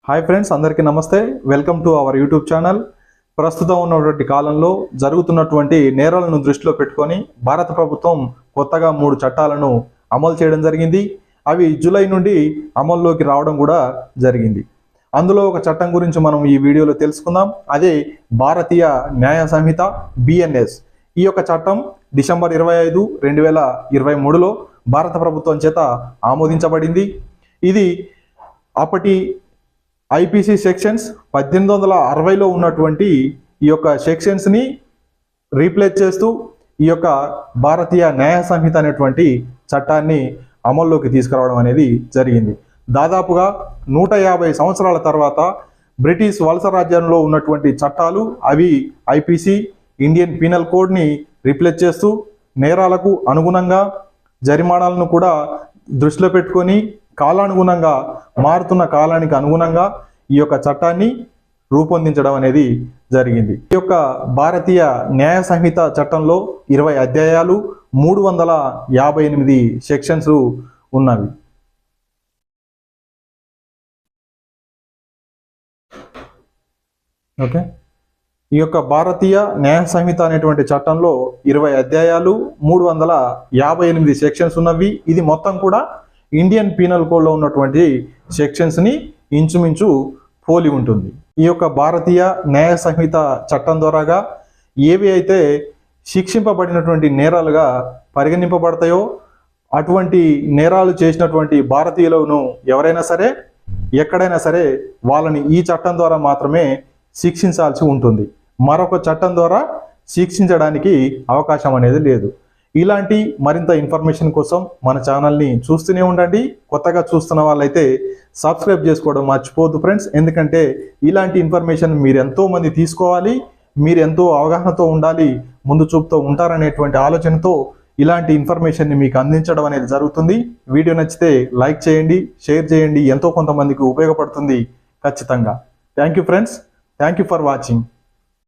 Hi friends, అందరికీ నమస్తే. Welcome to our YouTube channel. ప్రస్తుతం ఉన్నటువంటి కాలంలో జరుగుతున్నటువంటి నేరాలను దృష్టిలో పెట్టుకొని భారత ప్రభుత్వం కొత్తగా 3 చట్టాలను అమలు చేయడం జరిగింది. అవి జూలై నుండి అమల్లోకి రావడం కూడా జరిగింది. అందులో ఒక చట్టం గురించి మనం ఈ వీడియోలో తెలుసుకుందాం. అదే భారతీయ న్యాయ సంహిత BNS. ఈ యొక్క చట్టం డిసెంబర్ 25, 2023లో భారత ప్రభుత్వం చేత ఆమోదించబడింది. ఇది అప్పటి IPC సెక్షన్స్ 1860లో ఉన్నటువంటి ఈ యొక్క సెక్షన్స్ని రీప్లేస్ చేస్తూ ఈ యొక్క భారతీయ న్యాయ సంహిత అనేటువంటి చట్టాన్ని అమల్లోకి తీసుకురావడం అనేది జరిగింది. దాదాపుగా 150 సంవత్సరాల తర్వాత బ్రిటిష్ వలస రాజ్యంలో ఉన్నటువంటి చట్టాలు అవి IPC ఇండియన్ పీనల్ కోడ్ని రీప్లేస్ చేస్తూ నేరాలకు అనుగుణంగా జరిమానాలను కూడా దృష్టిలో పెట్టుకొని కాలానుగుణంగా మారుతున్న కాలానికి అనుగుణంగా ఈ యొక్క చట్టాన్ని రూపొందించడం అనేది జరిగింది. ఈ యొక్క భారతీయ న్యాయ సంహిత చట్టంలో 20 అధ్యాయాలు, 358 సెక్షన్స్ ఉన్నవి. ఓకే, ఈ యొక్క భారతీయ న్యాయ సంహిత అనేటువంటి చట్టంలో 20 అధ్యాయాలు, 358 సెక్షన్స్ ఉన్నవి. ఇది మొత్తం కూడా ఇండియన్ పీనల్ కోడ్లో ఉన్నటువంటి సెక్షన్స్ని ఇంచుమించు పోలి ఉంటుంది. ఈ యొక్క భారతీయ న్యాయ సంహిత చట్టం ద్వారాగా ఏవి అయితే శిక్షింపబడినటువంటి నేరాలుగా పరిగణింపబడతాయో అటువంటి నేరాలు చేసినటువంటి భారతీయులను ఎవరైనా సరే ఎక్కడైనా సరే వాళ్ళని ఈ చట్టం ద్వారా మాత్రమే శిక్షించాల్సి ఉంటుంది. మరొక చట్టం ద్వారా శిక్షించడానికి అవకాశం అనేది లేదు. ఇలాంటి మరింత ఇన్ఫర్మేషన్ కోసం మన ఛానల్ని చూస్తూనే ఉండండి. కొత్తగా చూస్తున్న వాళ్ళైతే సబ్స్క్రైబ్ చేసుకోవడం మర్చిపోవద్దు ఫ్రెండ్స్. ఎందుకంటే ఇలాంటి ఇన్ఫర్మేషన్ మీరు ఎంతో మంది తీసుకోవాలి, మీరు ఎంతో అవగాహనతో ఉండాలి, ముందు చూపుతో ఉంటారనేటువంటి ఆలోచనతో ఇలాంటి ఇన్ఫర్మేషన్ని మీకు అందించడం అనేది జరుగుతుంది. వీడియో నచ్చితే లైక్ చేయండి, షేర్ చేయండి, ఎంతో కొంతమందికి ఉపయోగపడుతుంది ఖచ్చితంగా. Thank you friends, thank you for watching.